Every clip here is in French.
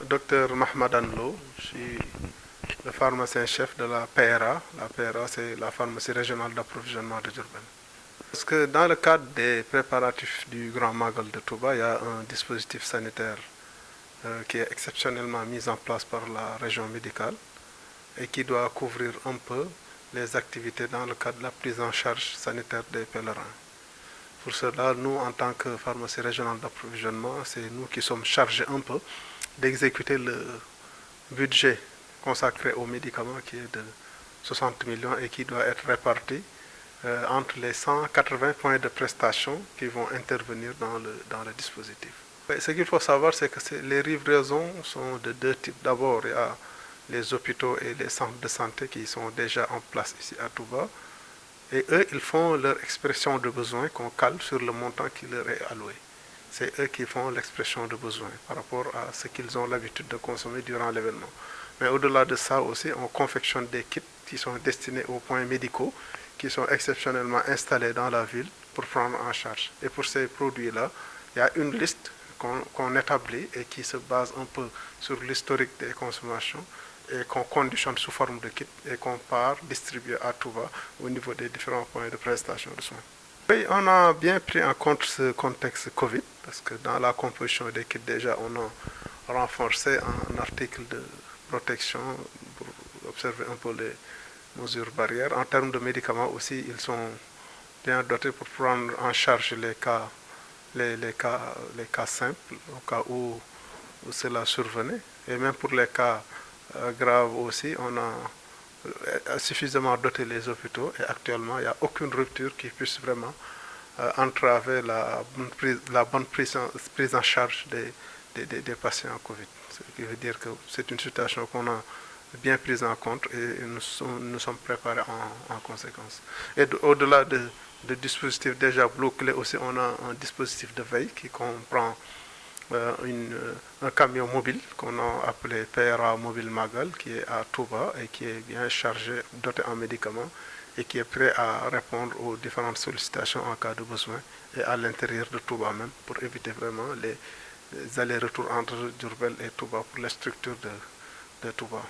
Docteur Mahmadan Lo, je suis le pharmacien-chef de la PRA. La PRA, c'est la pharmacie régionale d'approvisionnement de Diourbel. Parce que dans le cadre des préparatifs du Grand Magal de Touba, il y a un dispositif sanitaire qui est exceptionnellement mis en place par la région médicale et qui doit couvrir un peu les activités dans le cadre de la prise en charge sanitaire des pèlerins. Pour cela, nous, en tant que pharmacie régionale d'approvisionnement, c'est nous qui sommes chargés un peu d'exécuter le budget consacré aux médicaments qui est de 60 millions et qui doit être réparti entre les 180 points de prestation qui vont intervenir dans le dispositif. Ce qu'il faut savoir, c'est que les livraisons sont de deux types. D'abord, il y a les hôpitaux et les centres de santé qui sont déjà en place ici à Touba. Et eux, ils font leur expression de besoin qu'on cale sur le montant qui leur est alloué. C'est eux qui font l'expression de besoin par rapport à ce qu'ils ont l'habitude de consommer durant l'événement. Mais au-delà de ça aussi, on confectionne des kits qui sont destinés aux points médicaux, qui sont exceptionnellement installés dans la ville pour prendre en charge. Et pour ces produits-là, il y a une liste qu'on établit et qui se base un peu sur l'historique des consommations et qu'on conditionne sous forme de kit et qu'on part distribuer à Touba au niveau des différents points de prestation de soins. Oui, on a bien pris en compte ce contexte Covid, parce que dans la composition des kits déjà, on a renforcé un article de protection pour observer un peu les mesures barrières. En termes de médicaments aussi, ils sont bien dotés pour prendre en charge les cas simples, au cas où cela survenait. Et même pour les cas graves aussi, on a suffisamment doté les hôpitaux et actuellement, il n'y a aucune rupture qui puisse vraiment entraver la bonne prise en charge des patients Covid. Ce qui veut dire que c'est une situation qu'on a bien prise en compte et nous sommes préparés en conséquence. Et au-delà de dispositifs déjà bouclés aussi, on a un dispositif de veille qui comprend un camion mobile qu'on a appelé PRA Mobile Magal, qui est à Touba et qui est bien chargé, doté en médicaments et qui est prêt à répondre aux différentes sollicitations en cas de besoin et à l'intérieur de Touba même pour éviter vraiment les allers-retours entre Diourbel et Touba pour les structures de Touba.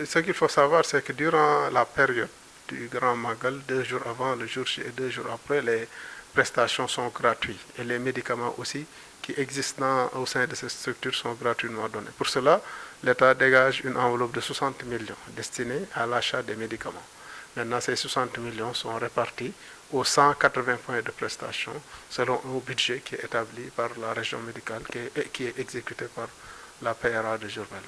Ce qu'il faut savoir, c'est que durant la période du Grand Magal, 2 jours avant le jour J et 2 jours après, les prestations sont gratuites et les médicaments aussi qui existent au sein de ces structures sont gratuitement donnés. Pour cela, l'État dégage une enveloppe de 60 millions destinée à l'achat des médicaments. Maintenant, ces 60 millions sont répartis aux 180 points de prestation selon un budget qui est établi par la région médicale qui est exécuté par la PRA de Diourbel.